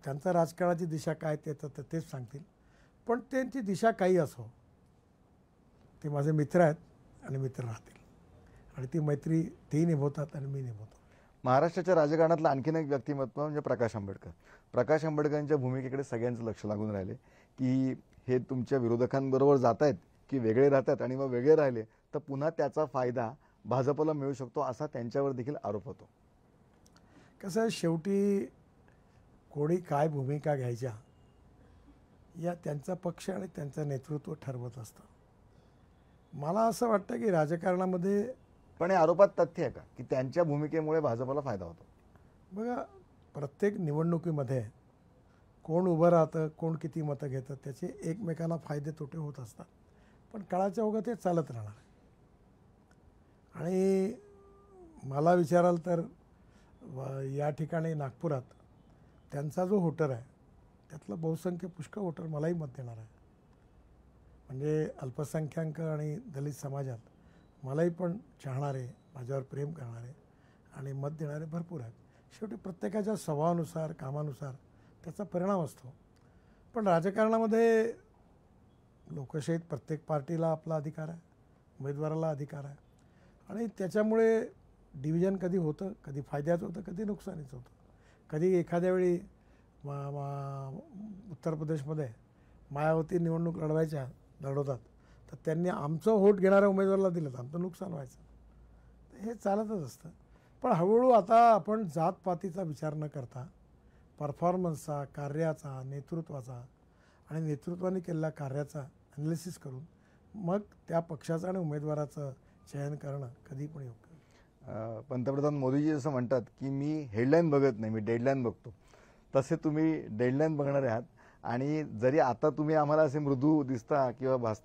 त्यांचा राजकारणाची दिशा काय ते तर तेच सांगतील. पण त्यांची दिशा काही असो, ते माझे मित्र आहेत आणि मित्र राहतील आणि ती मैत्री तेही निभवतात आणि मी निभवतो. महाराष्ट्राच्या राजकारणातलं आणखीन एक व्यक्तिमत्व म्हणजे प्रकाश आंबेडकर. प्रकाश आंबेडकरांच्या भूमिकेकडे सगळ्यांचं लक्ष लागून राहिले की हे तुमच्या विरोधकांबरोबर जात आहेत की वेगळे राहतात आणि मग वेगळे राहिले तर पुन्हा त्याचा फायदा भाजपला मिळू शकतो असा त्यांच्यावर देखील आरोप होतो. कसं आहे, शेवटी कोणी काय भूमिका घ्यायच्या या त्यांचा पक्ष आणि त्यांचं नेतृत्व ठरवत असतं. मला असं वाटतं की राजकारणामध्ये पण या आरोपात तथ्य आहे का की त्यांच्या भूमिकेमुळे भाजपला फायदा होतो? बघा, प्रत्येक निवडणुकीमध्ये कोण उभं राहतं, कोण किती मतं घेतं, त्याचे एकमेकांना फायदे तोटे होत असतात. पण काळाच्या ओघात ते चालत राहणार आहे. आणि मला विचाराल तर या ठिकाणी नागपुरात त्यांचा जो वोटर आहे त्यातलं बहुसंख्य पुष्कळ वोटर मलाही मत देणार आहे. म्हणजे अल्पसंख्याक आणि दलित समाजात मलाही पण चाहणारे, माझ्यावर प्रेम करणारे आणि मत देणारे भरपूर आहेत. शेवटी प्रत्येकाच्या स्वभावानुसार, कामानुसार त्याचा परिणाम असतो. पण राजकारणामध्ये लोकशाहीत प्रत्येक पार्टीला आपला अधिकार आहे, उमेदवाराला अधिकार आहे आणि त्याच्यामुळे डिव्हिजन कधी होतं, कधी फायद्याचं होतं, कधी नुकसानीचं होतं. कधी एखाद्या वेळी उत्तर प्रदेशमध्ये मायावती निवडणूक लढवतात तर त्यांनी आमचं वोट घेणाऱ्या उमेदवाराला दिलं तर आमचं नुकसान व्हायचं. हे चालतच असतं. पण हळूहळू आता आपण जातपातीचा विचार न करता परफॉर्मन्सचा, कार्याचा, नेतृत्वाचा आणि नेतृत्वाने केलेल्या कार्याचा ॲनालिसिस करून मग त्या पक्षाचं आणि उमेदवाराचं चयन करणं कधी पण योग्य. पंतप्रधान मोदीजी असं म्हणतात की मी हेडलाईन बघत नाही, मी डेडलाईन बघतो. तसे तुम्ही डेडलाईन बघणारे आहात आणि जरी आता तुम्ही आम्हाला असे मृदू दिसता किंवा भासता